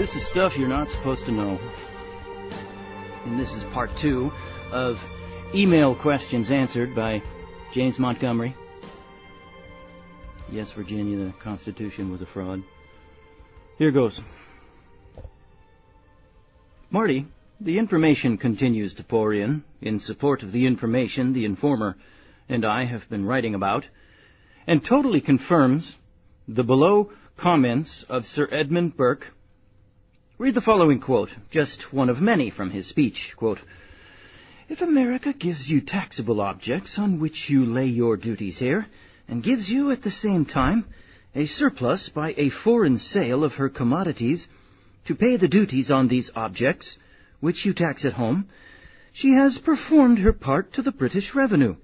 This is stuff you're not supposed to know. And this is part 2 of email questions answered by James Montgomery. Yes, Virginia, the Constitution was a fraud. Here goes. Marty, the information continues to pour in support of the information the informer and I have been writing about, and totally confirms the below comments of Sir Edmund Burke. Read the following quote, just one of many from his speech. Quote, "If America gives you taxable objects on which you lay your duties here, and gives you at the same time a surplus by a foreign sale of her commodities to pay the duties on these objects, which you tax at home, she has performed her part to the British revenue.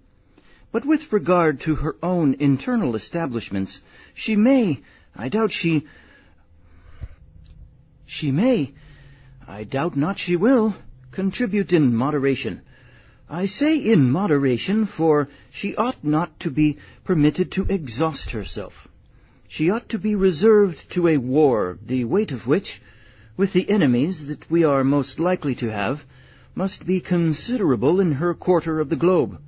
But with regard to her own internal establishments, she may, I doubt not she will, contribute in moderation. I say in moderation, for she ought not to be permitted to exhaust herself. She ought to be reserved to a war, the weight of which, with the enemies that we are most likely to have, must be considerable in her quarter of the globe.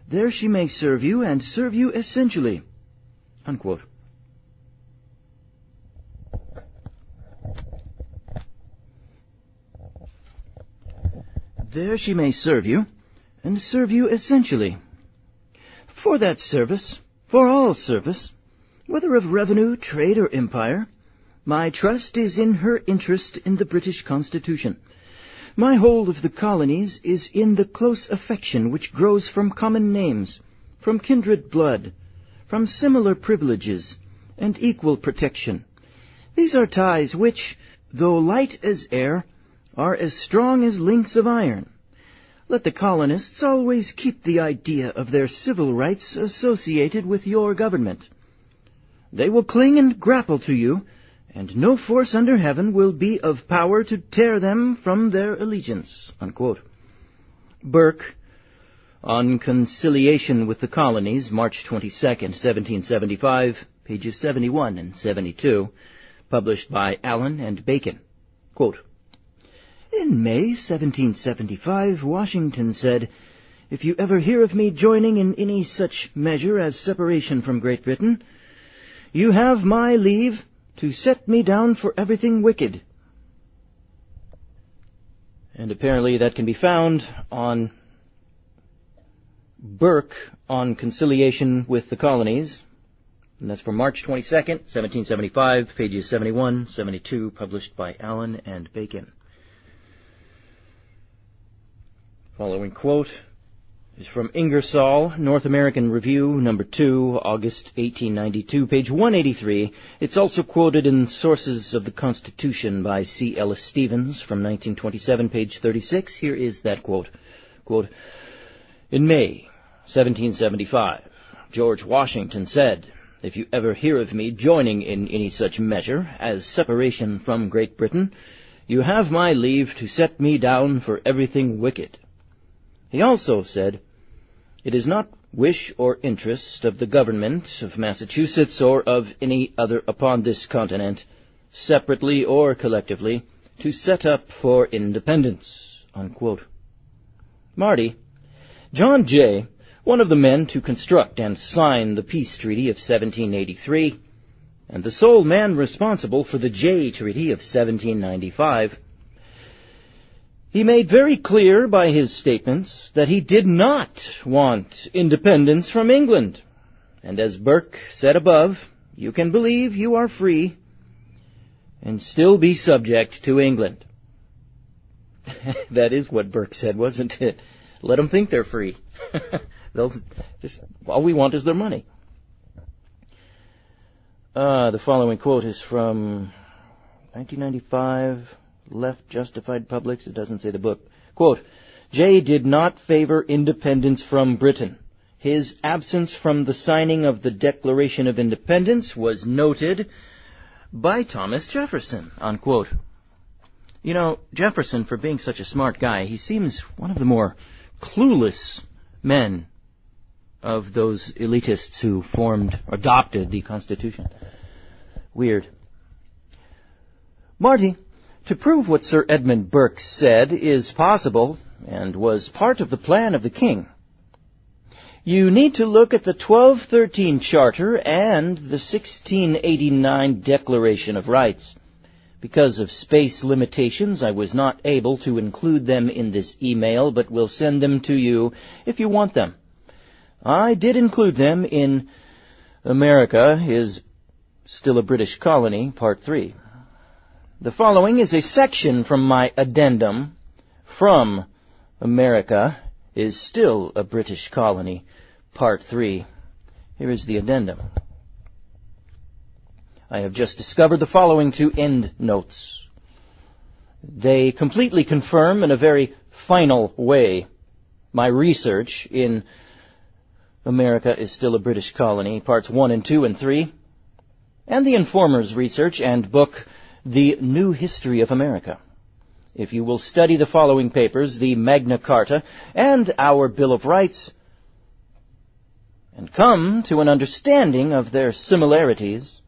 There she may serve you, and serve you essentially." Unquote. There she may serve you, and serve you essentially. For that service, for all service, whether of revenue, trade, or empire, my trust is in her interest in the British Constitution. My hold of the colonies is in the close affection which grows from common names, from kindred blood, from similar privileges, and equal protection. These are ties which, though light as air, are as strong as links of iron. Let the colonists always keep the idea of their civil rights associated with your government. They will cling and grapple to you, and no force under heaven will be of power to tear them from their allegiance." Unquote. Burke, On Conciliation with the Colonies, March 22nd, 1775, pages 71 and 72, published by Allen and Bacon. Quote, "In May 1775, Washington said, 'If you ever hear of me joining in any such measure as separation from Great Britain, you have my leave to set me down for everything wicked.'" And apparently that can be found on Burke, On Conciliation with the Colonies. And that's from March 22nd, 1775, pages 71, 72, published by Allen and Bacon. Following quote is from Ingersoll, North American Review, number 2, August 1892, page 183. It's also quoted in Sources of the Constitution by C. Ellis Stevens from 1927, page 36. Here is that quote. Quote, "In May 1775, George Washington said, 'If you ever hear of me joining in any such measure as separation from Great Britain, you have my leave to set me down for everything wicked.' He also said, 'It is not wish or interest of the government of Massachusetts or of any other upon this continent, separately or collectively, to set up for independence.'" Unquote. Marty, John Jay, one of the men to construct and sign the peace treaty of 1783, and the sole man responsible for the Jay Treaty of 1795, he made very clear by his statements that he did not want independence from England. And as Burke said above, you can believe you are free and still be subject to England. That is what Burke said, wasn't it? Let them think they're free. All we want is their money. The following quote is from 1995... Left Justified Publics. It doesn't say the book. Quote, "Jay did not favor independence from Britain. His absence from the signing of the Declaration of Independence was noted by Thomas Jefferson." Unquote. You know, Jefferson, for being such a smart guy, he seems one of the more clueless men of those elitists who adopted the Constitution. Weird. Marty, To prove what Sir Edmund Burke said is possible and was part of the plan of the king, you need to look at the 1213 Charter and the 1689 Declaration of Rights. Because of space limitations, I was not able to include them in this email, but will send them to you if you want them. I did include them in America is Still a British Colony, Part 3. The following is a section from my addendum from America is Still a British Colony, Part 3. Here is the addendum. I have just discovered the following two end notes. They completely confirm in a very final way my research in America is Still a British Colony, Parts 1 and 2 and 3, and the Informer's research and book, The New History of America. If you will study the following papers, the Magna Carta and our Bill of Rights, and come to an understanding of their similarities,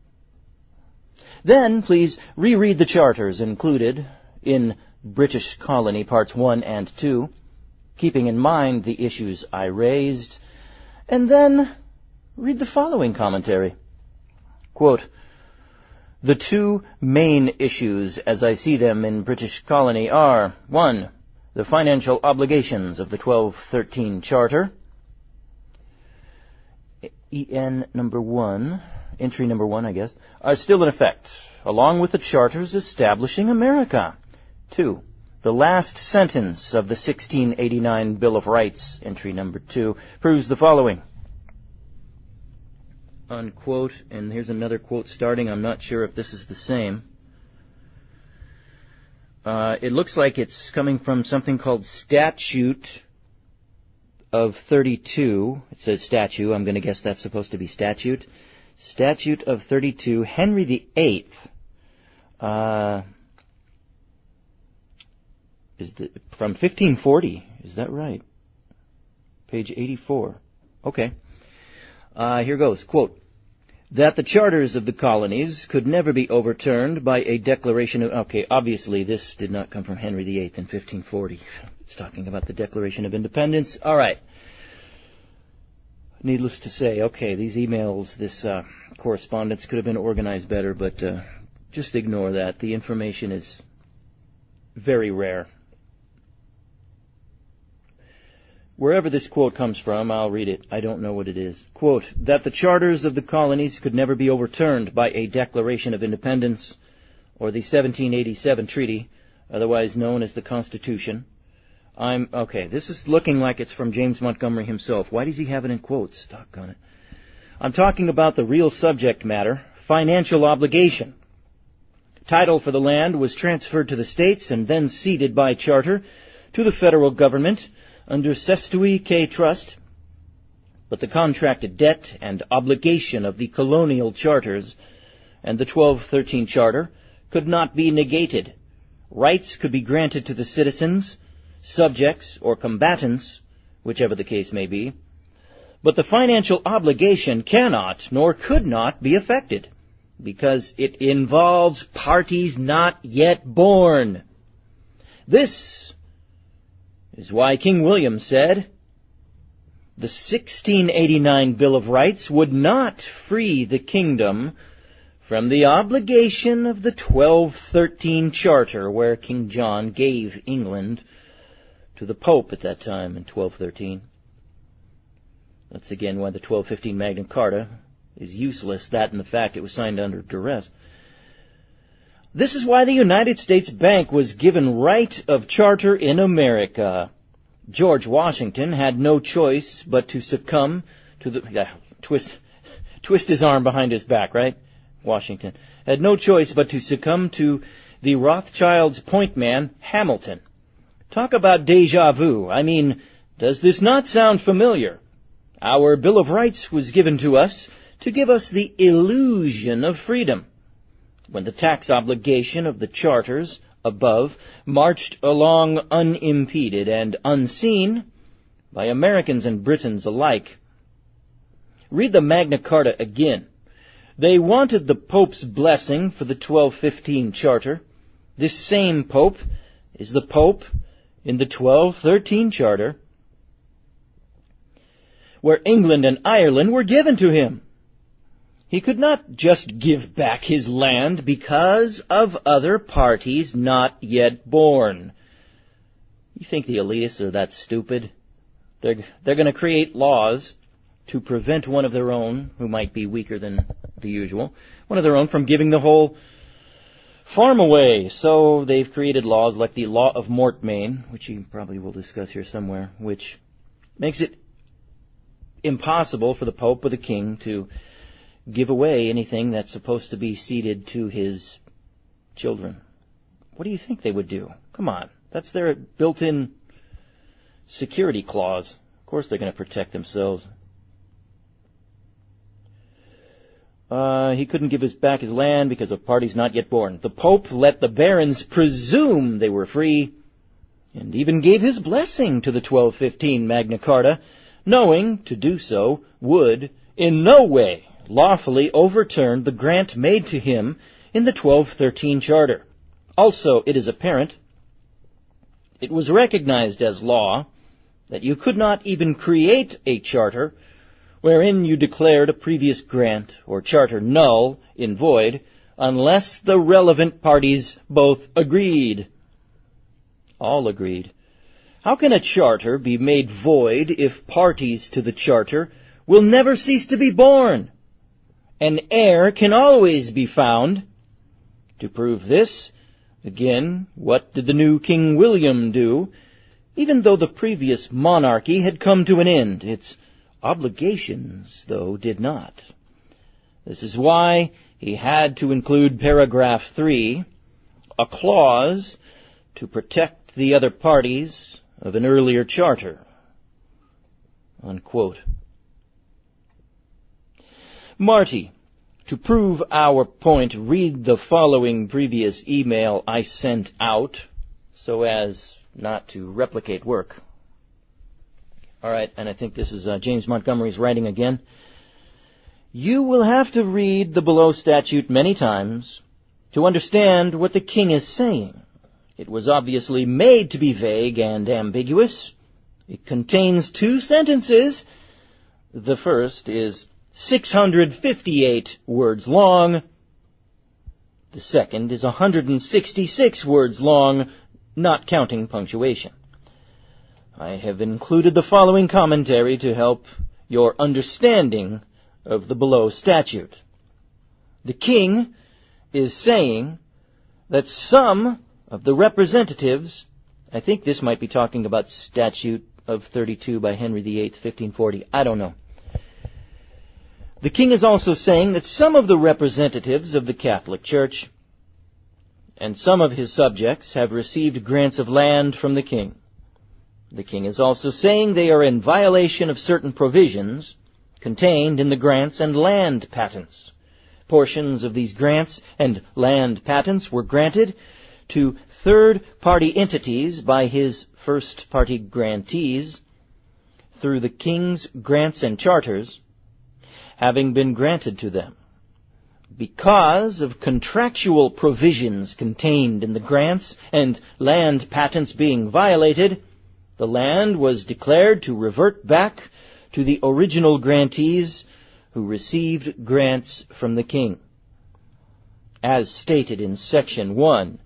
then please reread the charters included in British Colony Parts 1 and 2, keeping in mind the issues I raised, and then read the following commentary. Quote, the two main issues as I see them in British Colony are, 1, the financial obligations of the 1213 Charter, EN number 1, entry number 1, I guess, are still in effect, along with the charters establishing America. 2. The last sentence of the 1689 Bill of Rights, entry number 2, proves the following. Unquote, and here's another quote starting. I'm not sure if this is the same. It looks like it's coming from something called Statute of 32. It says statute. I'm going to guess that's supposed to be statute. Statute of 32, Henry VIII, is from 1540. Is that right? Page 84. Okay. Here goes. Quote, that the charters of the colonies could never be overturned by a declaration of... Okay, obviously this did not come from Henry VIII in 1540. It's talking about the Declaration of Independence. All right. Needless to say, okay, these emails, this correspondence could have been organized better, but just ignore that. The information is very rare. Wherever this quote comes from, I'll read it. I don't know what it is. Quote, that the charters of the colonies could never be overturned by a Declaration of Independence or the 1787 Treaty, otherwise known as the Constitution. Okay, this is looking like it's from James Montgomery himself. Why does he have it in quotes? Doggone it. I'm talking about the real subject matter, financial obligation. Title for the land was transferred to the states and then ceded by charter to the federal government under Sestui K. Trust, but the contracted debt and obligation of the colonial charters and the 1213 Charter could not be negated. Rights could be granted to the citizens, subjects, or combatants, whichever the case may be, but the financial obligation cannot nor could not be affected, because it involves parties not yet born. This is why King William said, the 1689 Bill of Rights would not free the kingdom from the obligation of the 1213 Charter, where King John gave England to the Pope at that time in 1213. That's again why the 1215 Magna Carta is useless, that and the fact it was signed under duress. This is why the United States Bank was given right of charter in America. George Washington had no choice but to succumb to the... twist his arm behind his back, right? Washington had no choice but to succumb to the Rothschild's point man, Hamilton. Talk about déjà vu. I mean, does this not sound familiar? Our Bill of Rights was given to us to give us the illusion of freedom. When the tax obligation of the charters above marched along unimpeded and unseen by Americans and Britons alike. Read the Magna Carta again. They wanted the Pope's blessing for the 1215 Charter, This same Pope is the Pope in the 1213 Charter, where England and Ireland were given to him. He could not just give back his land because of other parties not yet born. You think the elitists are that stupid? They're going to create laws to prevent one of their own, who might be weaker than the usual, one of their own from giving the whole farm away. So they've created laws like the Law of Mortmain, which you probably will discuss here somewhere, which makes it impossible for the Pope or the King to give away anything that's supposed to be ceded to his children. What do you think they would do? Come on. That's their built-in security clause. Of course they're going to protect themselves. He couldn't give back his land because of parties not yet born. The Pope let the barons presume they were free, and even gave his blessing to the 1215 Magna Carta, knowing to do so would in no way lawfully overturn the grant made to him in the 1213 Charter. Also, it is apparent it was recognized as law that you could not even create a charter wherein you declared a previous grant or charter null in void unless the relevant parties both agreed. All agreed. How can a charter be made void if parties to the charter will never cease to be born? An heir can always be found. To prove this, again, what did the new King William do? Even though the previous monarchy had come to an end, its obligations, though, did not. This is why he had to include paragraph 3, a clause to protect the other parties of an earlier charter. Unquote. Marty, to prove our point, read the following previous email I sent out so as not to replicate work. All right, and I think this is James Montgomery's writing again. You will have to read the below statute many times to understand what the king is saying. It was obviously made to be vague and ambiguous. It contains 2 sentences. The first is 658 words long. The second is 166 words long, not counting punctuation. I have included the following commentary to help your understanding of the below statute. The king is saying that some of the representatives, I think this might be talking about Statute of 32 by Henry VIII, 1540, I don't know. The king is also saying that some of the representatives of the Catholic Church and some of his subjects have received grants of land from the king. The king is also saying they are in violation of certain provisions contained in the grants and land patents. Portions of these grants and land patents were granted to third-party entities by his first-party grantees through the king's grants and charters, having been granted to them. Because of contractual provisions contained in the grants and land patents being violated, the land was declared to revert back to the original grantees who received grants from the king. As stated in Section 1,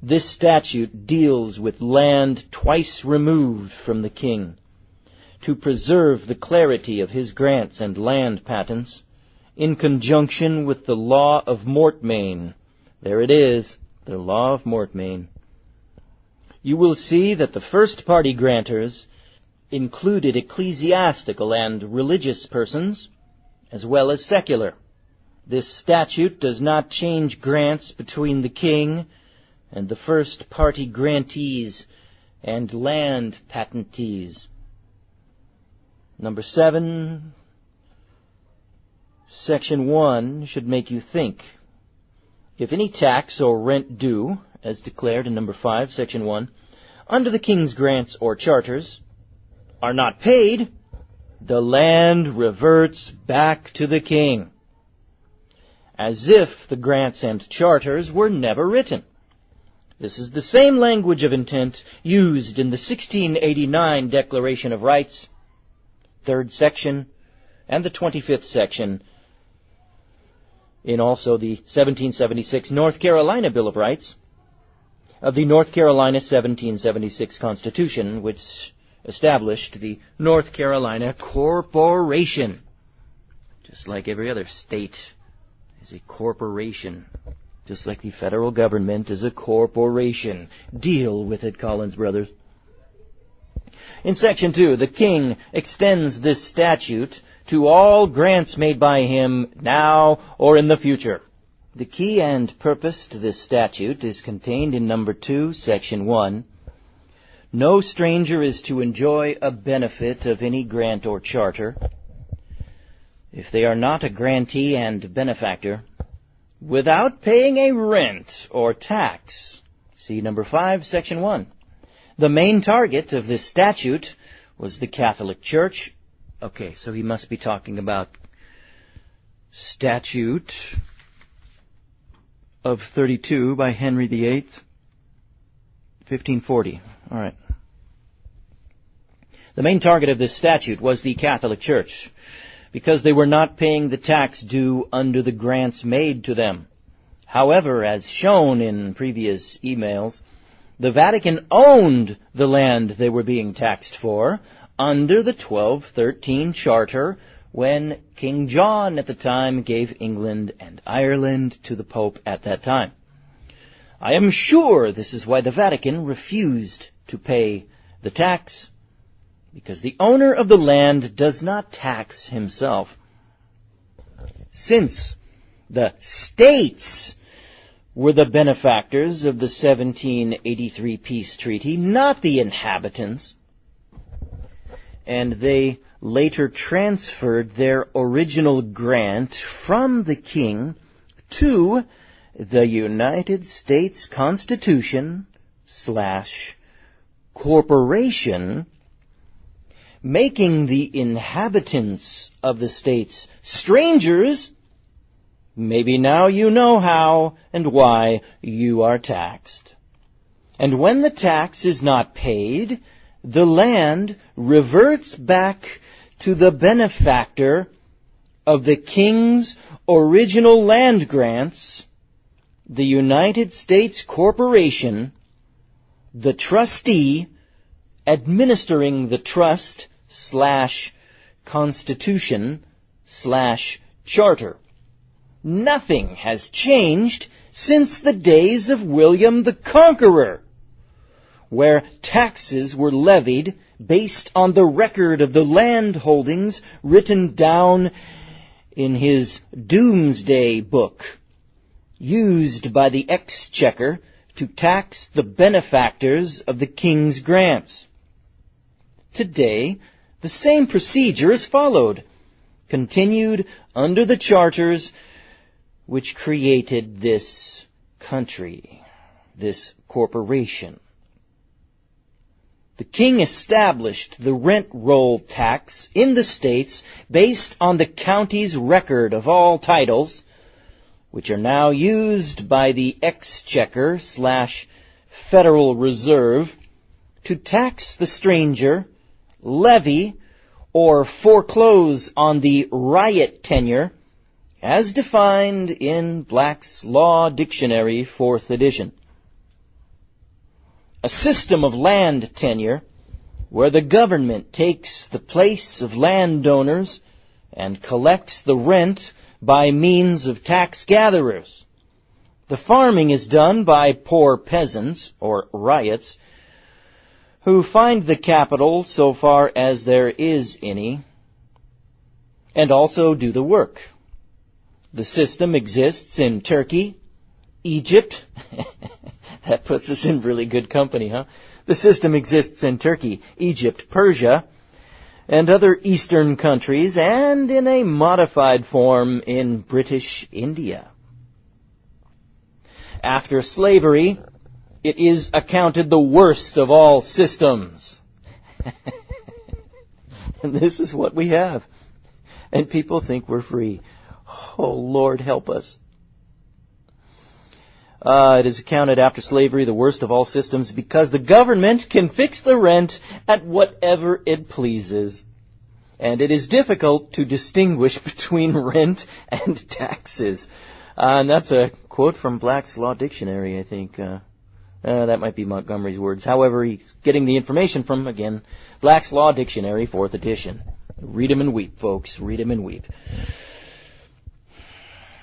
this statute deals with land twice removed from the king. To preserve the clarity of his grants and land patents, in conjunction with the Law of Mortmain. There it is, the Law of Mortmain. You will see that the first-party grantors included ecclesiastical and religious persons, as well as secular. This statute does not change grants between the king and the first-party grantees and land patentees. Number 7, Section 1 should make you think. If any tax or rent due, as declared in Number 5, Section 1, under the king's grants or charters, are not paid, the land reverts back to the king, as if the grants and charters were never written. This is the same language of intent used in the 1689 Declaration of Rights, 3rd section, and the 25th section, in also the 1776 North Carolina Bill of Rights, of the North Carolina 1776 Constitution, which established the North Carolina Corporation. Just like every other state is a corporation. Just like the federal government is a corporation. Deal with it, Collins Brothers. In Section 2, the King extends this statute to all grants made by him now or in the future. The key and purpose to this statute is contained in Number 2, Section 1. No stranger is to enjoy a benefit of any grant or charter, if they are not a grantee and benefactor, without paying a rent or tax. See Number 5, Section 1. The main target of this statute was the Catholic Church. Okay, so he must be talking about Statute of 32 by Henry VIII, 1540. All right. The main target of this statute was the Catholic Church, because they were not paying the tax due under the grants made to them. However, as shown in previous emails, the Vatican owned the land they were being taxed for under the 1213 Charter when King John at the time gave England and Ireland to the Pope at that time. I am sure this is why the Vatican refused to pay the tax, because the owner of the land does not tax himself. Since the states were the benefactors of the 1783 peace treaty, not the inhabitants, and they later transferred their original grant from the king to the United States Constitution / corporation, making the inhabitants of the states strangers. Maybe now you know how and why you are taxed. And when the tax is not paid, the land reverts back to the benefactor of the king's original land grants, the United States Corporation, the trustee administering the trust / constitution / charter. Nothing has changed since the days of William the Conqueror, where taxes were levied based on the record of the land holdings written down in his Doomsday Book, used by the Exchequer to tax the benefactors of the king's grants. Today, the same procedure is followed, continued under the charters which created this country, this corporation. The king established the rent roll tax in the states based on the county's record of all titles, which are now used by the Exchequer / Federal Reserve to tax the stranger, levy, or foreclose on the riot tenure, as defined in Black's Law Dictionary, 4th edition. A system of land tenure where the government takes the place of landowners and collects the rent by means of tax gatherers. The farming is done by poor peasants, or ryots, who find the capital so far as there is any, and also do the work. The system exists in Turkey, Egypt. That puts us in really good company, huh? The system exists in Turkey, Egypt, Persia, and other eastern countries, and in a modified form in British India. After slavery, it is accounted the worst of all systems. And this is what we have. And people think we're free. Oh, Lord, help us. It is accounted after slavery the worst of all systems because the government can fix the rent at whatever it pleases. And it is difficult to distinguish between rent and taxes. And that's a quote from Black's Law Dictionary, I think. That might be Montgomery's words. However, he's getting the information from, again, Black's Law Dictionary, 4th edition. Read 'em and weep, folks. Read 'em and weep.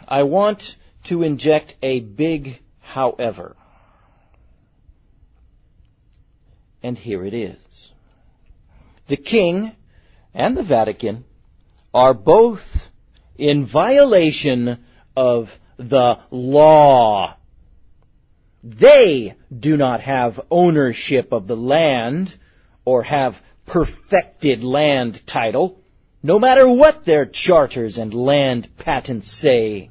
I want to inject a big however. And here it is. The King and the Vatican are both in violation of the law. They do not have ownership of the land or have perfected land title, no matter what their charters and land patents say.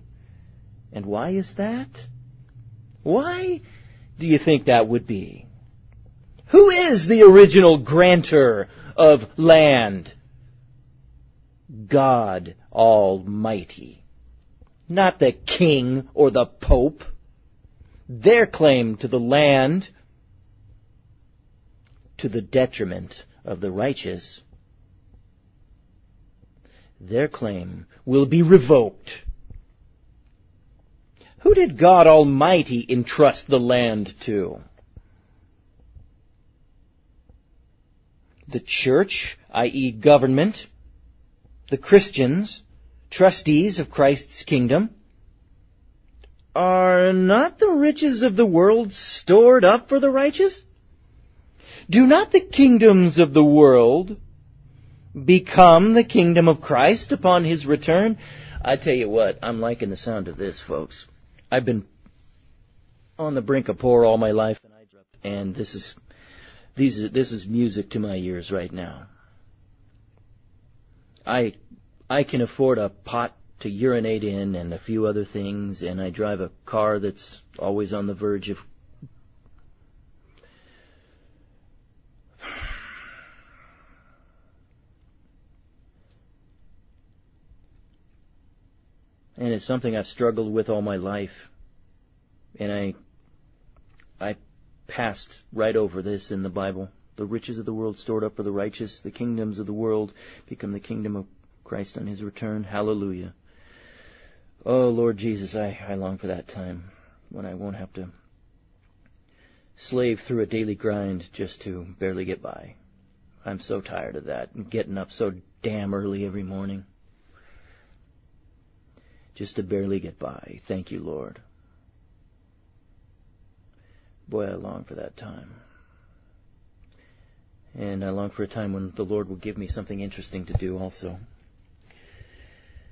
And why is that? Why do you think that would be? Who is the original grantor of land? God Almighty. Not the king or the pope. Their claim to the land, to the detriment of the righteous, their claim will be revoked. Who did God Almighty entrust the land to? The church, i.e. government, the Christians, trustees of Christ's kingdom. Are not the riches of the world stored up for the righteous? Do not the kingdoms of the world become the kingdom of Christ upon His return? I tell you what, I'm liking the sound of this, folks. I've been on the brink of poor all my life, and this is music to my ears right now. I can afford a pot to urinate in and a few other things, and I drive a car that's always on the verge of and it's something I've struggled with all my life, and I passed right over this in the Bible. The riches of the world stored up for the righteous, the kingdoms of the world become the kingdom of Christ on His return. Hallelujah. Oh, Lord Jesus, I long for that time when I won't have to slave through a daily grind just to barely get by. I'm so tired of that, and getting up so damn early every morning just to barely get by. Thank you, Lord. Boy, I long for that time. And I long for a time when the Lord will give me something interesting to do also,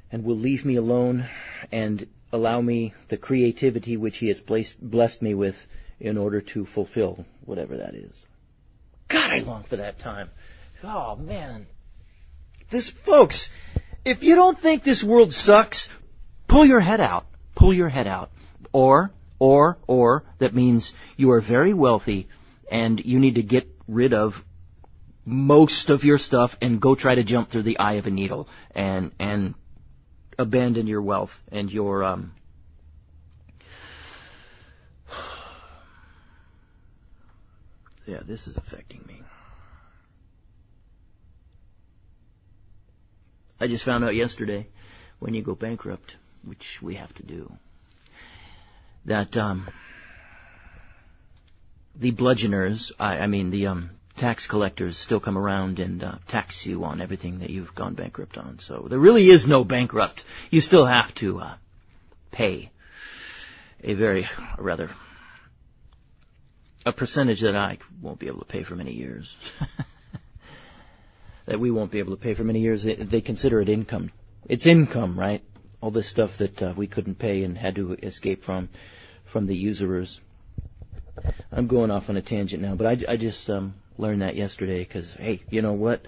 and will leave me alone and allow me the creativity which He has blessed me with in order to fulfill whatever that is. God, I long for that time. Oh, man. Folks, if you don't think this world sucks, pull your head out. Pull your head out. Or, that means you are very wealthy and you need to get rid of most of your stuff and go try to jump through the eye of a needle and abandon your wealth and your yeah, this is affecting me. I just found out yesterday, when you go bankrupt, which we have to do, that the bludgeoners, the tax collectors still come around and tax you on everything that you've gone bankrupt on. So there really is no bankrupt. You still have to pay a percentage that I won't be able to pay for many years. That we won't be able to pay for many years. They consider it income. It's income, right? All this stuff that we couldn't pay and had to escape from the usurers. I'm going off on a tangent now, but I just learned that yesterday because, hey, you know what?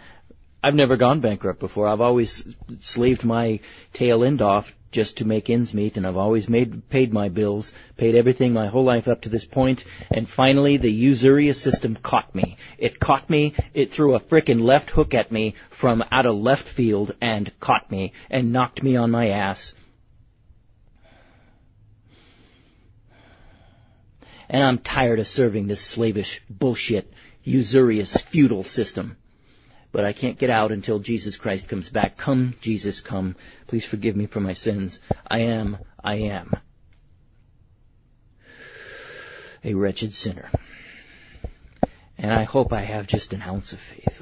I've never gone bankrupt before. I've always slaved my tail end off just to make ends meet, and I've always paid my bills, paid everything my whole life up to this point, and finally the usurious system caught me. It caught me. It threw a frickin' left hook at me from out of left field and caught me and knocked me on my ass. and I'm tired of serving this slavish, bullshit, usurious, feudal system. But I can't get out until Jesus Christ comes back. Come, Jesus, come. Please forgive me for my sins. I am a wretched sinner. And I hope I have just an ounce of faith.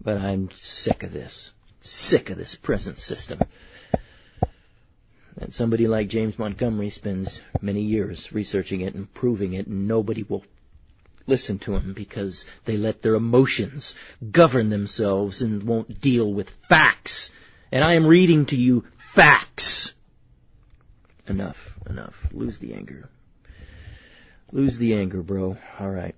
But I'm sick of this. Sick of this present system. And somebody like James Montgomery spends many years researching it and proving it, and nobody will listen to him because they let their emotions govern themselves and won't deal with facts. And I am reading to you facts. Enough. Lose the anger. Lose the anger, bro. All right.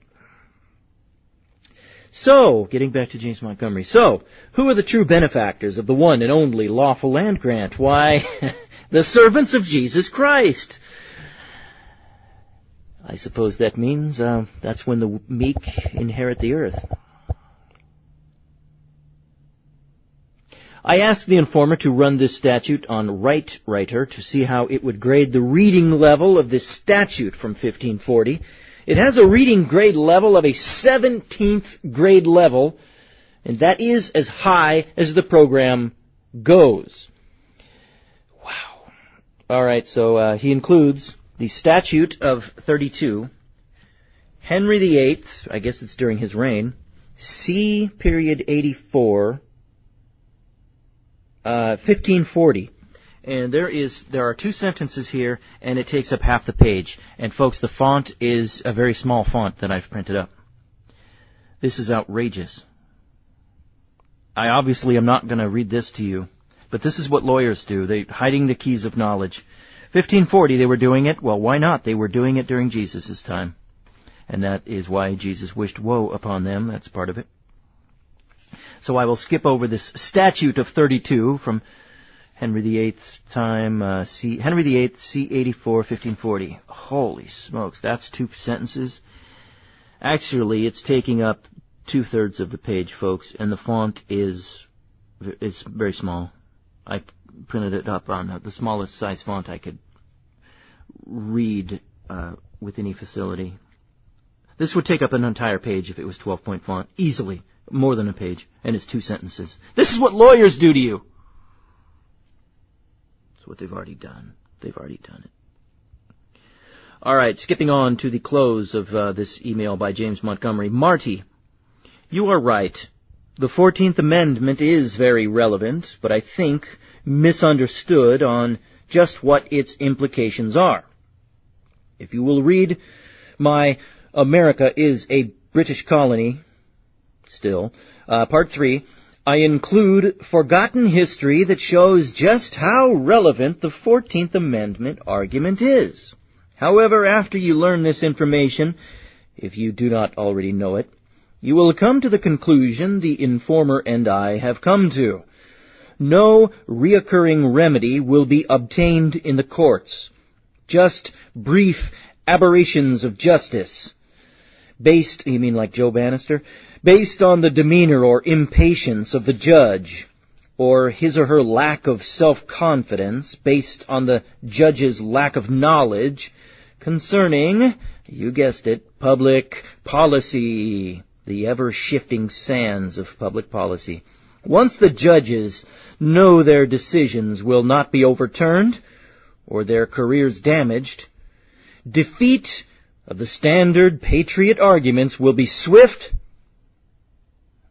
So, getting back to James Montgomery. So, who are the true benefactors of the one and only lawful land grant? Why, the servants of Jesus Christ. I suppose that means that's when the meek inherit the earth. I asked the informer to run this statute on Right Writer to see how it would grade the reading level of this statute from 1540. It has a reading grade level of a 17th grade level, and that is as high as the program goes. Wow. All right, so he includes the Statute of 32, Henry VIII, I guess it's during his reign, C. period 84, 1540. And there are two sentences here, and it takes up half the page. And folks, the font is a very small font that I've printed up. This is outrageous. I obviously am not going to read this to you, but this is what lawyers do. They're hiding the keys of knowledge. 1540, they were doing it. Well, why not? They were doing it during Jesus' time. And that is why Jesus wished woe upon them. That's part of it. So I will skip over this Statute of 32 from Henry VIII's time, Henry VIII, C-84, 1540. Holy smokes, that's two sentences. Actually, it's taking up 2/3 of the page, folks, and the font is very small. I printed it up on the smallest size font I could read with any facility. This would take up an entire page if it was 12-point font, easily, more than a page, and it's 2 sentences. This is what lawyers do to you. It's what they've already done. They've already done it. All right, skipping on to the close of this email by James Montgomery. Marty, you are right. The 14th Amendment is very relevant, but I think misunderstood on just what its implications are. If you will read my America is a British Colony, still, Part 3, I include forgotten history that shows just how relevant the 14th Amendment argument is. However, after you learn this information, if you do not already know it, you will come to the conclusion the informer and I have come to. No reoccurring remedy will be obtained in the courts. Just brief aberrations of justice. Based, you mean like Joe Bannister? Based on the demeanor or impatience of the judge, or his or her lack of self-confidence, based on the judge's lack of knowledge concerning, you guessed it, public policy, the ever-shifting sands of public policy. Once the judges know their decisions will not be overturned, or their careers damaged, defeat of the standard patriot arguments will be swift,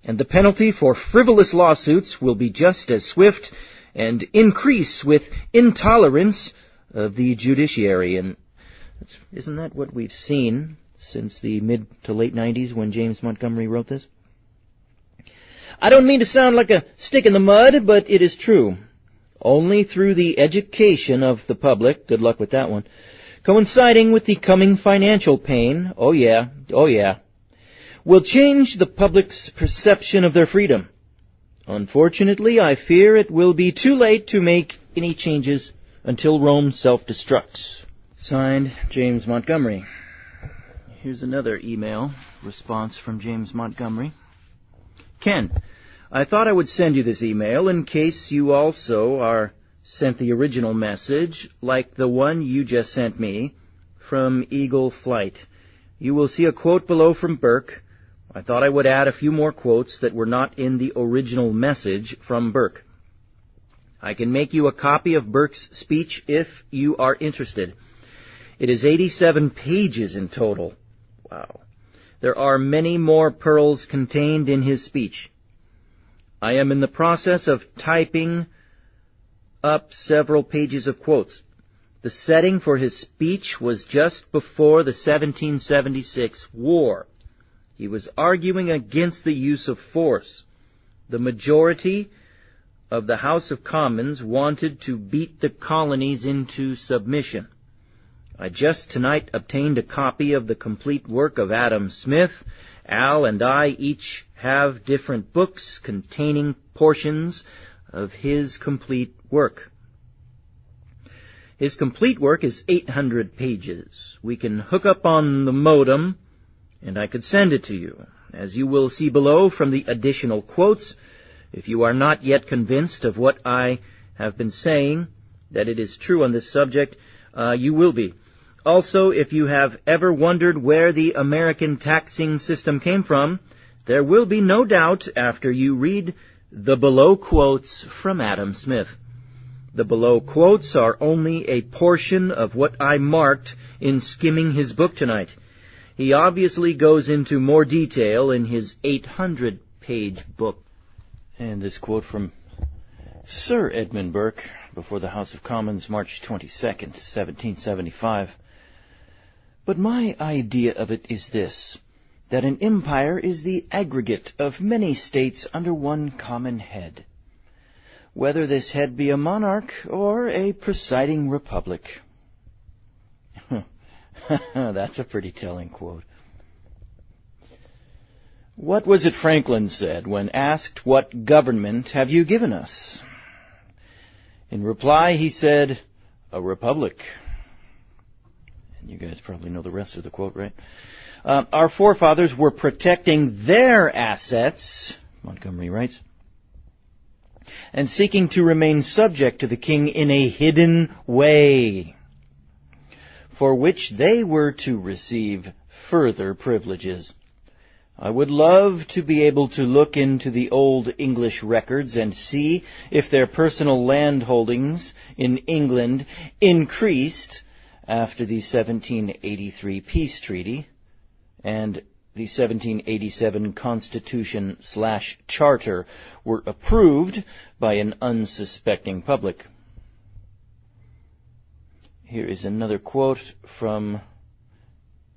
and the penalty for frivolous lawsuits will be just as swift and increase with intolerance of the judiciary. And isn't that what we've seen since the mid to late 90s when James Montgomery wrote this? I don't mean to sound like a stick in the mud, but it is true. Only through the education of the public, good luck with that one, coinciding with the coming financial pain, oh yeah, will change the public's perception of their freedom. Unfortunately, I fear it will be too late to make any changes until Rome self-destructs. Signed, James Montgomery. Here's another email response from James Montgomery. Ken, I thought I would send you this email in case you also are sent the original message, like the one you just sent me, from Eagle Flight. You will see a quote below from Burke. I thought I would add a few more quotes that were not in the original message from Burke. I can make you a copy of Burke's speech if you are interested. It is 87 pages in total. Wow. There are many more pearls contained in his speech. I am in the process of typing up several pages of quotes. The setting for his speech was just before the 1776 war. He was arguing against the use of force. The majority of the House of Commons wanted to beat the colonies into submission. I just tonight obtained a copy of the complete work of Adam Smith. Al and I each have different books containing portions of his complete work. His complete work is 800 pages. We can hook up on the modem, and I could send it to you. As you will see below from the additional quotes, if you are not yet convinced of what I have been saying, that it is true on this subject, you will be. Also, if you have ever wondered where the American taxing system came from, there will be no doubt after you read the below quotes from Adam Smith. The below quotes are only a portion of what I marked in skimming his book tonight. He obviously goes into more detail in his 800-page book. And this quote from Sir Edmund Burke before the House of Commons, March 22nd, 1775. But my idea of it is this, that an empire is the aggregate of many states under one common head, whether this head be a monarch or a presiding republic. That's a pretty telling quote. What was it Franklin said when asked, "What government have you given us?" In reply, he said, "A republic." And you guys probably know the rest of the quote, right? Our forefathers were protecting their assets, Montgomery writes, and seeking to remain subject to the king in a hidden way, for which they were to receive further privileges. I would love to be able to look into the old English records and see if their personal land holdings in England increased after the 1783 peace treaty and the 1787 Constitution/Charter were approved by an unsuspecting public. Here is another quote from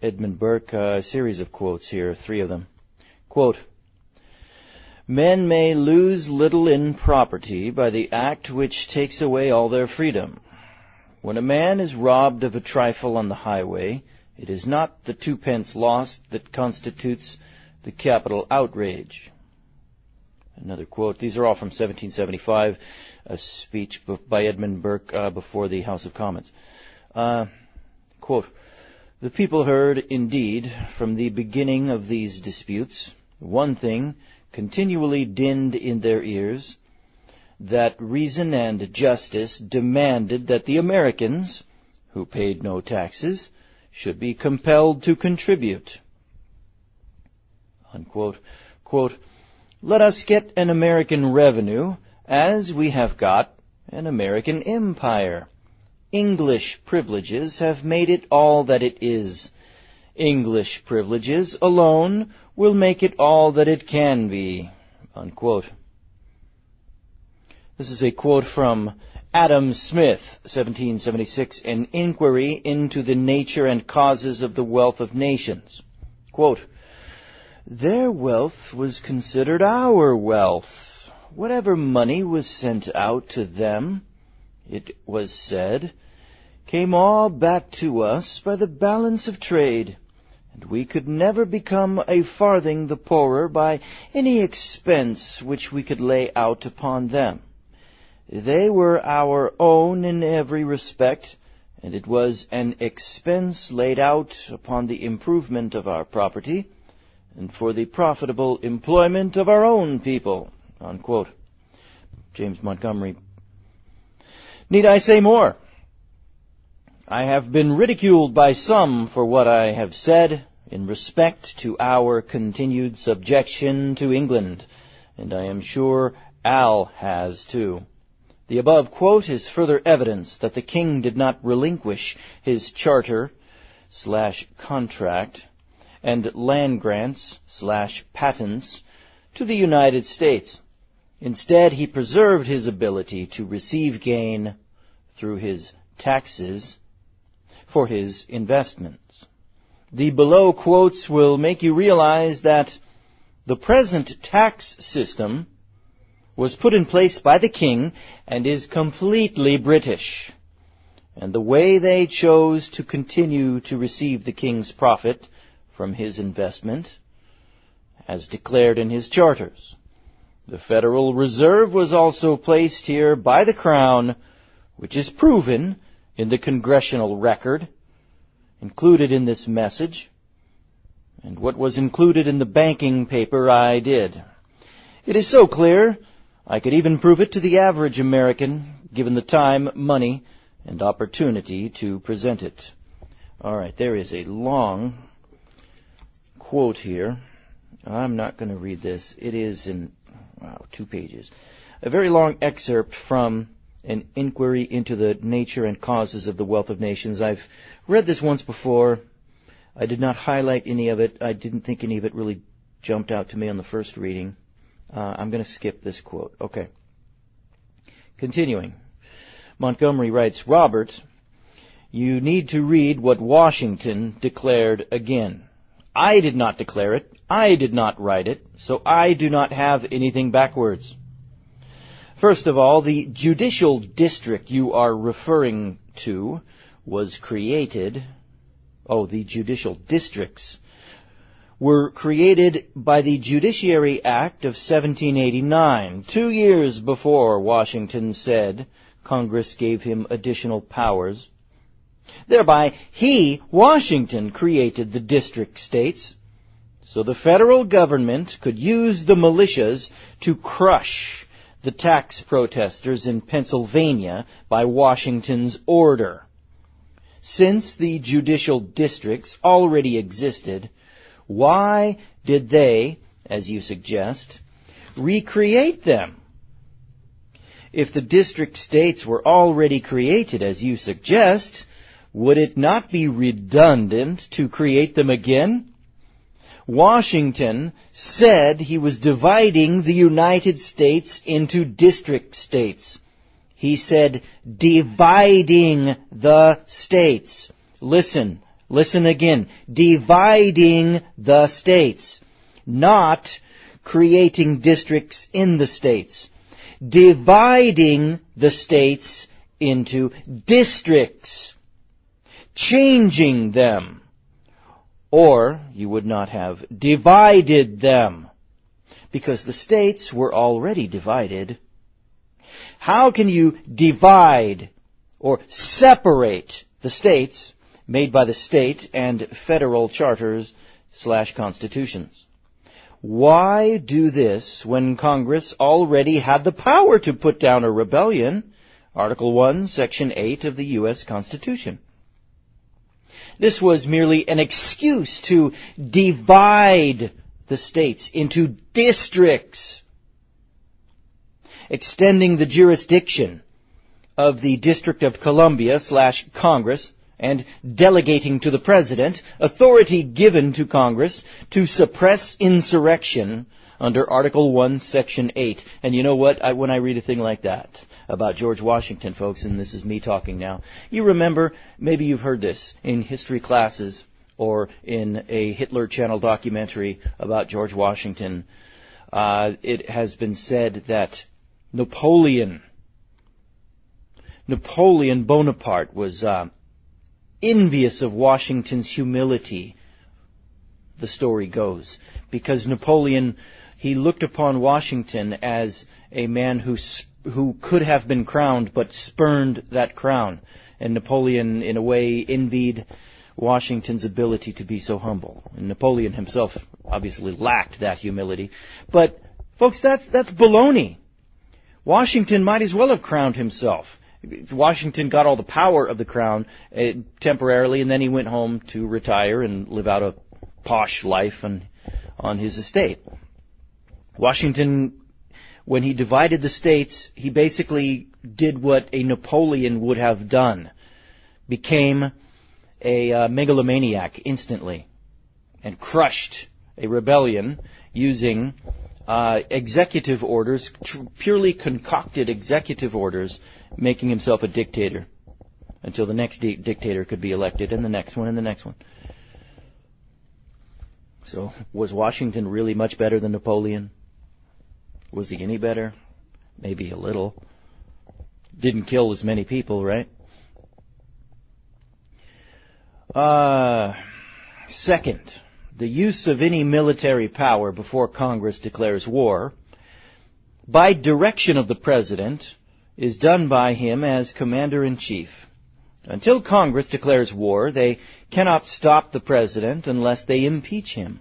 Edmund Burke, a series of quotes here, 3 of them. Quote, "Men may lose little in property by the act which takes away all their freedom. When a man is robbed of a trifle on the highway, it is not the 2 pence lost that constitutes the capital outrage." Another quote. These are all from 1775, a speech by Edmund Burke before the House of Commons. Quote, "The people heard, indeed, from the beginning of these disputes, one thing continually dinned in their ears, that reason and justice demanded that the Americans, who paid no taxes, should be compelled to contribute." Unquote. Quote, "Let us get an American revenue, as we have got an American empire. English privileges have made it all that it is. English privileges alone will make it all that it can be." Unquote. This is a quote from Adam Smith, 1776, An Inquiry into the Nature and Causes of the Wealth of Nations. Quote, "Their wealth was considered our wealth. Whatever money was sent out to them, it was said, came all back to us by the balance of trade, and we could never become a farthing the poorer by any expense which we could lay out upon them. They were our own in every respect, and it was an expense laid out upon the improvement of our property, and for the profitable employment of our own people." Unquote. James Montgomery. Need I say more? I have been ridiculed by some for what I have said in respect to our continued subjection to England, and I am sure Al has too. The above quote is further evidence that the king did not relinquish his charter/contract and land grants/patents to the United States. Instead, he preserved his ability to receive gain through his taxes for his investments. The below quotes will make you realize that the present tax system was put in place by the king and is completely British. And the way they chose to continue to receive the king's profit from his investment, as declared in his charters. The Federal Reserve was also placed here by the Crown, which is proven in the congressional record, included in this message, and what was included in the banking paper I did. It is so clear, I could even prove it to the average American, given the time, money, and opportunity to present it. All right, there is a long quote here. I'm not going to read this. It is in, 2 pages. A very long excerpt from an inquiry into the nature and causes of the wealth of nations. I've read this once before. I did not highlight any of it. I didn't think any of it really jumped out to me on the first reading. I'm going to skip this quote. Okay. Continuing. Montgomery writes, Robert, you need to read what Washington declared again. I did not declare it. I did not write it. So I do not have anything backwards. First of all, the judicial district you are referring to was created. The judicial districts were created by the Judiciary Act of 1789, 2 years before Washington said Congress gave him additional powers. Thereby, Washington, created the district states, so the federal government could use the militias to crush the tax protesters in Pennsylvania by Washington's order. Since the judicial districts already existed, why did they, as you suggest, recreate them? If the district states were already created, as you suggest, would it not be redundant to create them again? Washington said he was dividing the United States into district states. He said, dividing the states. Listen again. Dividing the states. Not creating districts in the states. Dividing the states into districts. Changing them. Or you would not have divided them, because the states were already divided. How can you divide or separate the states made by the state and federal charters/constitutions? Why do this when Congress already had the power to put down a rebellion? Article 1, Section 8 of the U.S. Constitution. This was merely an excuse to divide the states into districts, extending the jurisdiction of the District of Columbia/Congress and delegating to the President authority given to Congress to suppress insurrection under Article 1, Section 8. And you know what? When I read a thing like that about George Washington, folks, and this is me talking now, you remember, maybe you've heard this in history classes or in a Hitler Channel documentary about George Washington. It has been said that Napoleon Bonaparte was envious of Washington's humility, the story goes, because Napoleon, he looked upon Washington as a man who could have been crowned but spurned that crown. And Napoleon, in a way, envied Washington's ability to be so humble. And Napoleon himself obviously lacked that humility. But, folks, that's baloney. Washington might as well have crowned himself Washington got all the power of the crown temporarily, and then he went home to retire and live out a posh life on his estate. Washington, when he divided the states, he basically did what a Napoleon would have done. Became a megalomaniac instantly and crushed a rebellion using executive orders, purely concocted executive orders, making himself a dictator until the next dictator could be elected, and the next one, and the next one. So, was Washington really much better than Napoleon? Was he any better? Maybe a little. Didn't kill as many people, right? Second, the use of any military power before Congress declares war, by direction of the President, is done by him as Commander-in-Chief. Until Congress declares war, they cannot stop the President unless they impeach him.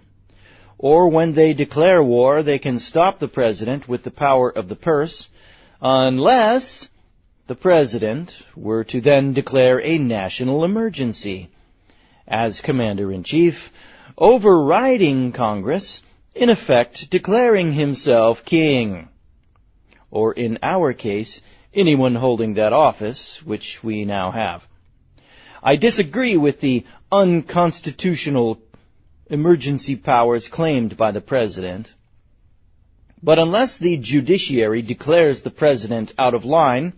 Or when they declare war, they can stop the President with the power of the purse, unless the President were to then declare a national emergency as Commander-in-Chief, overriding Congress, in effect declaring himself king. Or in our case, anyone holding that office, which we now have. I disagree with the unconstitutional emergency powers claimed by the President, but unless the judiciary declares the President out of line,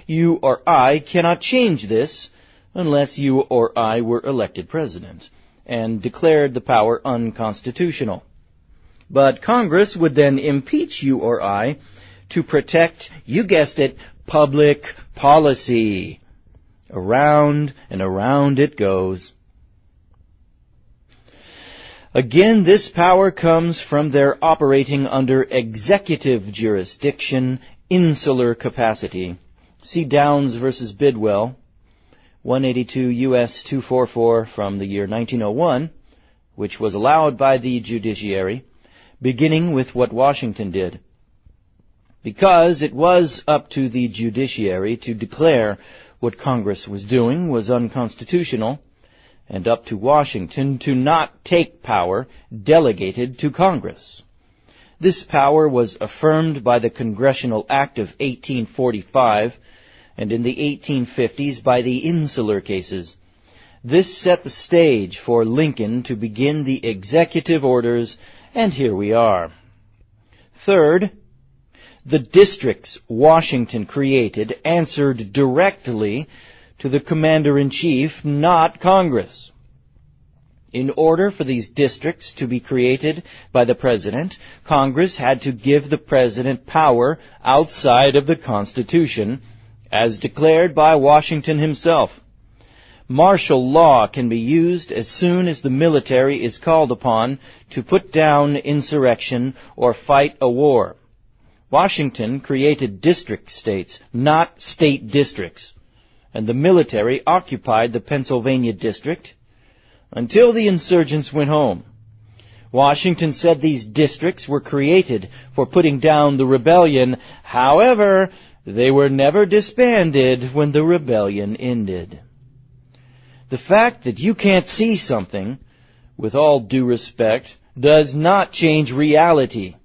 you or I cannot change this unless you or I were elected President and declared the power unconstitutional. But Congress would then impeach you or I to protect, you guessed it, public policy. Around and around it goes. Again, this power comes from their operating under executive jurisdiction, insular capacity. See Downs versus Bidwell, 182 U.S. 244 from the year 1901, which was allowed by the judiciary, beginning with what Washington did. Because it was up to the judiciary to declare what Congress was doing was unconstitutional, and up to Washington to not take power delegated to Congress. This power was affirmed by the Congressional Act of 1845, and in the 1850s by the Insular Cases. This set the stage for Lincoln to begin the executive orders, and here we are. Third, the districts Washington created answered directly to the Commander-in-Chief, not Congress. In order for these districts to be created by the President, Congress had to give the President power outside of the Constitution, as declared by Washington himself. Martial law can be used as soon as the military is called upon to put down insurrection or fight a war. Washington created district states, not state districts, and the military occupied the Pennsylvania district until the insurgents went home. Washington said these districts were created for putting down the rebellion. However, they were never disbanded when the rebellion ended. The fact that you can't see something, with all due respect, does not change reality.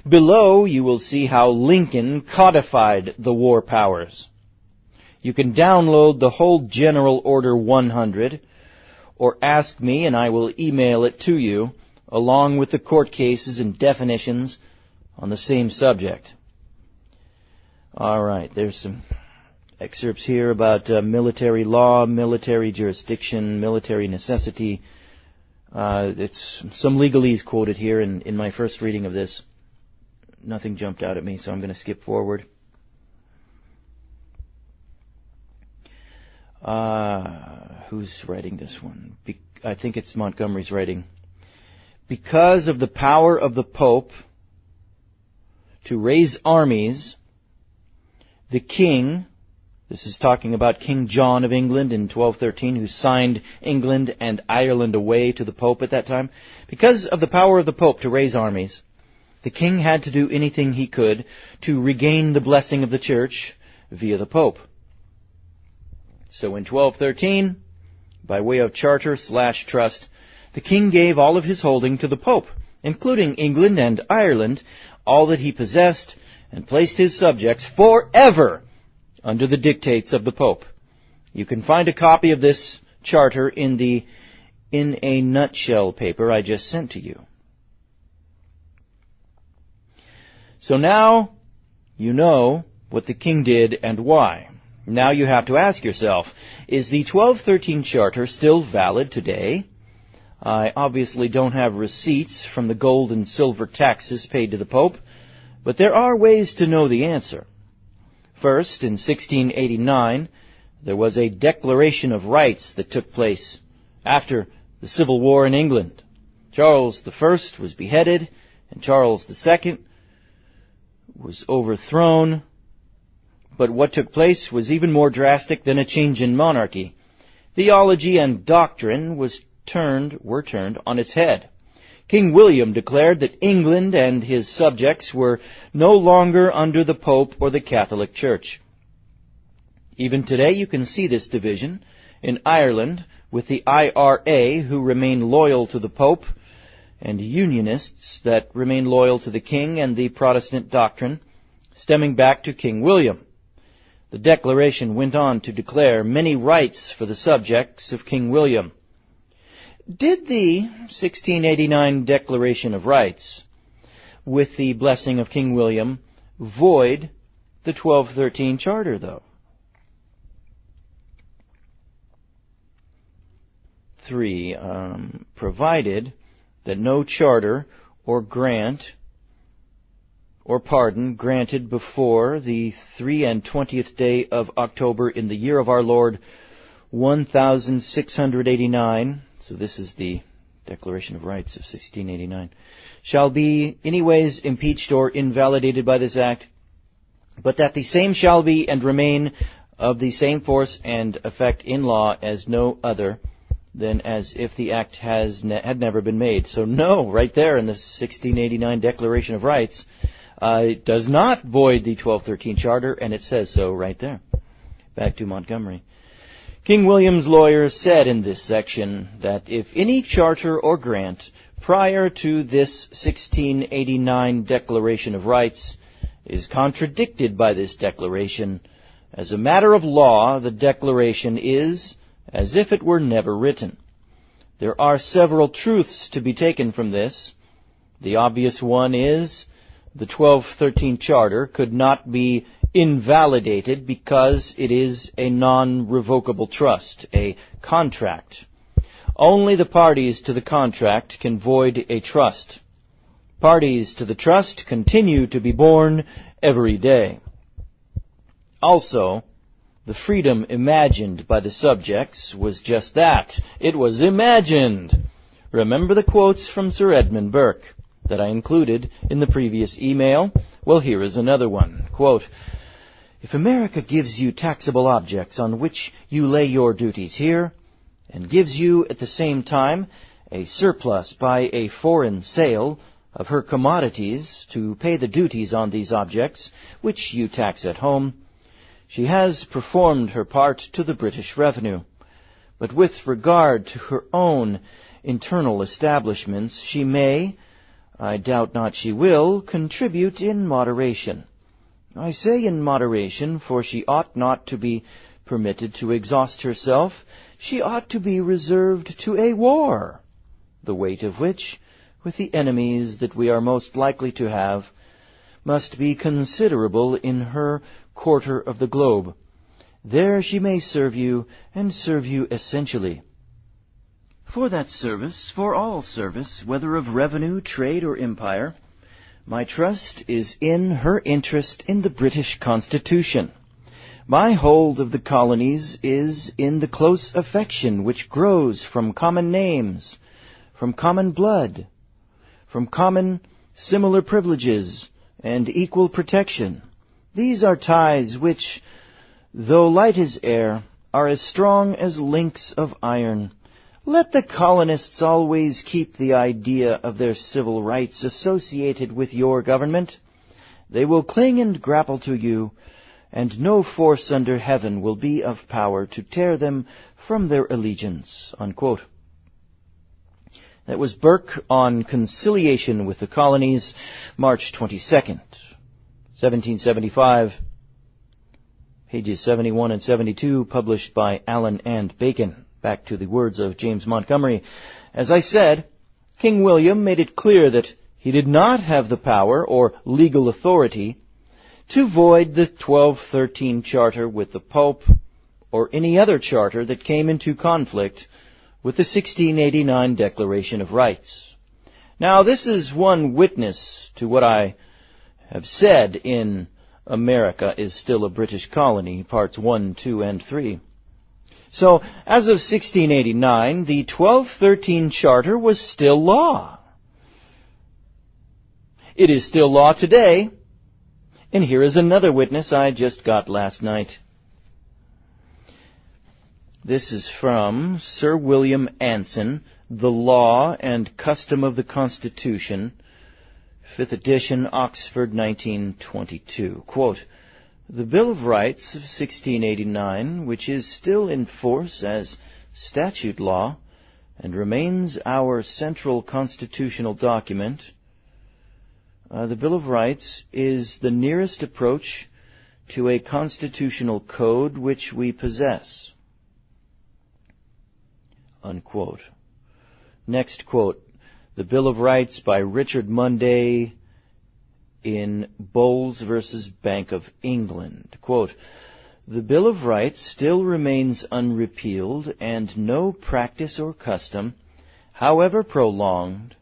Below, you will see how Lincoln codified the war powers. You can download the whole General Order 100, or ask me and I will email it to you, along with the court cases and definitions on the same subject. All right, there's some excerpts here about military law, military jurisdiction, military necessity. It's some legalese quoted here in my first reading of this. Nothing jumped out at me, so I'm going to skip forward. Who's writing this one? I think it's Montgomery's writing. Because of the power of the Pope to raise armies, the king, this is talking about King John of England in 1213, who signed England and Ireland away to the Pope at that time. Because of the power of the Pope to raise armies, the king had to do anything he could to regain the blessing of the church via the Pope. So in 1213, by way of charter/trust, the king gave all of his holding to the Pope, including England and Ireland, all that he possessed, and placed his subjects forever under the dictates of the Pope. You can find a copy of this charter in the In a Nutshell paper I just sent to you. So now you know what the king did and why. Now you have to ask yourself, is the 1213 charter still valid today? I obviously don't have receipts from the gold and silver taxes paid to the Pope, but there are ways to know the answer. First, in 1689, there was a Declaration of Rights that took place after the Civil War in England. Charles I was beheaded, and Charles II was overthrown. But what took place was even more drastic than a change in monarchy. Theology and doctrine were turned on its head. King William declared that England and his subjects were no longer under the Pope or the Catholic Church. Even today you can see this division in Ireland with the IRA, who remain loyal to the Pope, and Unionists that remain loyal to the King and the Protestant doctrine, stemming back to King William. The Declaration went on to declare many rights for the subjects of King William. Did the 1689 Declaration of Rights, with the blessing of King William, void the 1213 Charter, though? 3. Provided that no charter or grant or pardon granted before the 23rd day of October in the year of our Lord 1689, so this is the Declaration of Rights of 1689, shall be anyways impeached or invalidated by this act, but that the same shall be and remain of the same force and effect in law as no other than as if the act had never been made. So no, right there in the 1689 Declaration of Rights, it does not void the 1213 Charter, and it says so right there. Back to Montgomery. King William's lawyers said in this section that if any charter or grant prior to this 1689 Declaration of Rights is contradicted by this declaration, as a matter of law, the declaration is as if it were never written. There are several truths to be taken from this. The obvious one is the 1213 Charter could not be invalidated because it is a non-revocable trust, a contract. Only the parties to the contract can void a trust. Parties to the trust continue to be born every day. Also, the freedom imagined by the subjects was just that. It was imagined. Remember the quotes from Sir Edmund Burke that I included in the previous email? Well, here is another one. Quote, "If America gives you taxable objects on which you lay your duties here, and gives you at the same time a surplus by a foreign sale of her commodities to pay the duties on these objects which you tax at home, she has performed her part to the British revenue. But with regard to her own internal establishments, she may, I doubt not she will, contribute in moderation. I say in moderation, for she ought not to be permitted to exhaust herself. She ought to be reserved to a war, the weight of which, with the enemies that we are most likely to have, must be considerable in her quarter of the globe. There she may serve you, and serve you essentially. For that service, for all service, whether of revenue, trade, or empire, my trust is in her interest in the British Constitution. My hold of the colonies is in the close affection which grows from common names, from common blood, from common similar privileges, and equal protection. These are ties which, though light as air, are as strong as links of iron. Let the colonists always keep the idea of their civil rights associated with your government. They will cling and grapple to you, and no force under heaven will be of power to tear them from their allegiance." Unquote. That was Burke on Conciliation with the Colonies, March 22nd, 1775. Pages 71 and 72, published by Allen and Bacon. Back to the words of James Montgomery. As I said, King William made it clear that he did not have the power or legal authority to void the 1213 Charter with the Pope or any other charter that came into conflict with the 1689 Declaration of Rights. Now, this is one witness to what I have said in America is Still a British Colony, parts 1, 2, and 3. So, as of 1689, the 1213 Charter was still law. It is still law today, and here is another witness I just got last night. This is from Sir William Anson, The Law and Custom of the Constitution, 5th edition, Oxford, 1922. Quote, "The Bill of Rights of 1689, which is still in force as statute law and remains our central constitutional document, the Bill of Rights is the nearest approach to a constitutional code which we possess." Unquote. Next quote, "The Bill of Rights by Richard Munday in Bowles versus Bank of England." Quote, "The Bill of Rights still remains unrepealed, and no practice or custom, however prolonged,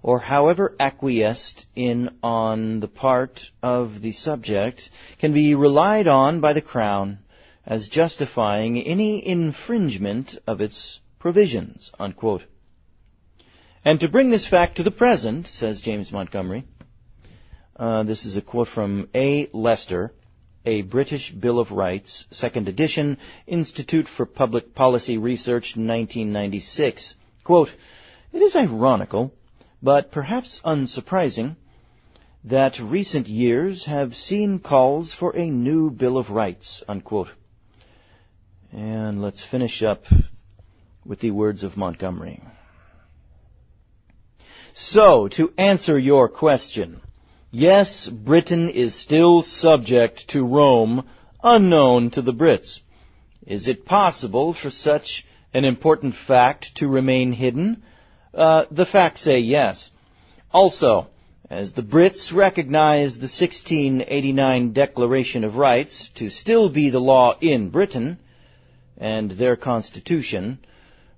or however acquiesced in on the part of the subject, can be relied on by the Crown as justifying any infringement of its provisions." Unquote. And to bring this fact to the present, says James Montgomery, this is a quote from A. Lester, A British Bill of Rights, 2nd edition, Institute for Public Policy Research, 1996. Quote, "It is ironical, but perhaps unsurprising, that recent years have seen calls for a new Bill of Rights." Unquote. And let's finish up with the words of Montgomery. "So, to answer your question, yes, Britain is still subject to Rome, unknown to the Brits. Is it possible for such an important fact to remain hidden? The facts say yes. Also, as the Brits recognize the 1689 Declaration of Rights to still be the law in Britain, and their constitution,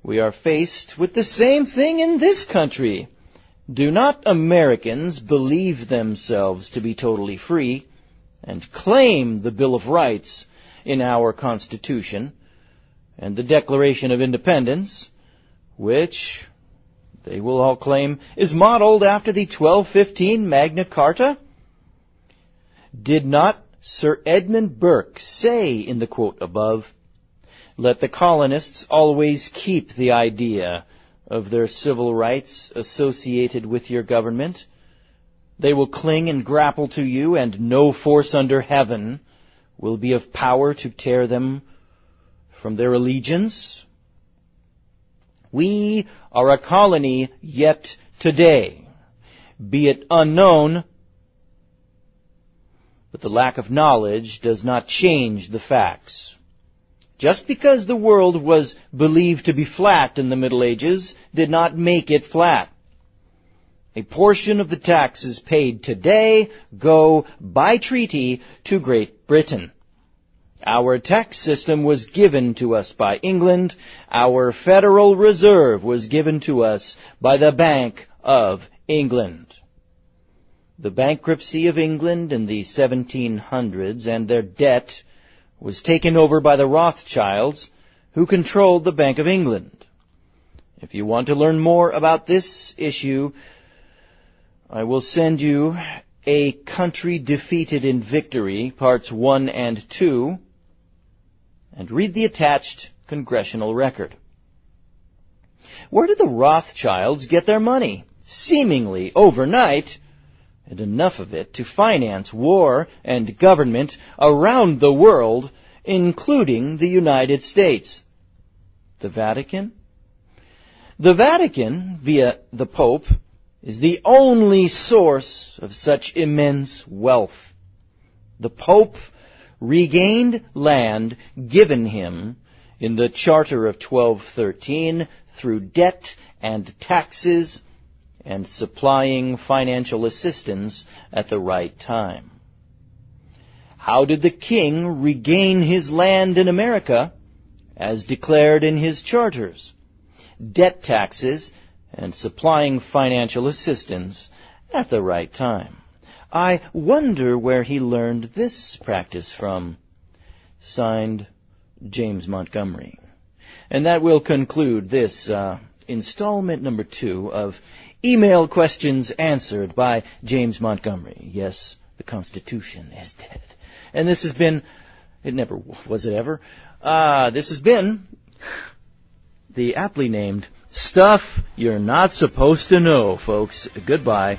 we are faced with the same thing in this country. Do not Americans believe themselves to be totally free and claim the Bill of Rights in our Constitution and the Declaration of Independence, which they will all claim is modeled after the 1215 Magna Carta? Did not Sir Edmund Burke say in the quote above, 'Let the colonists always keep the idea of their civil rights associated with your government. They will cling and grapple to you, and no force under heaven will be of power to tear them from their allegiance?' We are a colony yet today, be it unknown, but the lack of knowledge does not change the facts. Just because the world was believed to be flat in the Middle Ages did not make it flat. A portion of the taxes paid today go by treaty to Great Britain. Our tax system was given to us by England. Our Federal Reserve was given to us by the Bank of England. The bankruptcy of England in the 1700s and their debt was taken over by the Rothschilds, who controlled the Bank of England. If you want to learn more about this issue, I will send you A Country Defeated in Victory, Parts 1 and 2, and read the attached congressional record. Where did the Rothschilds get their money? Seemingly overnight, and enough of it to finance war and government around the world, including the United States. The Vatican? The Vatican, via the Pope, is the only source of such immense wealth. The Pope regained land given him in the Charter of 1213 through debt and taxes and supplying financial assistance at the right time. How did the king regain his land in America as declared in his charters? Debt taxes and supplying financial assistance at the right time. I wonder where he learned this practice from. Signed, James Montgomery. And that will conclude this installment number 2 of Email Questions Answered by James Montgomery. Yes, the Constitution is dead. And this has been, it never was it ever, this has been the aptly named Stuff You're Not Supposed to Know, folks. Goodbye.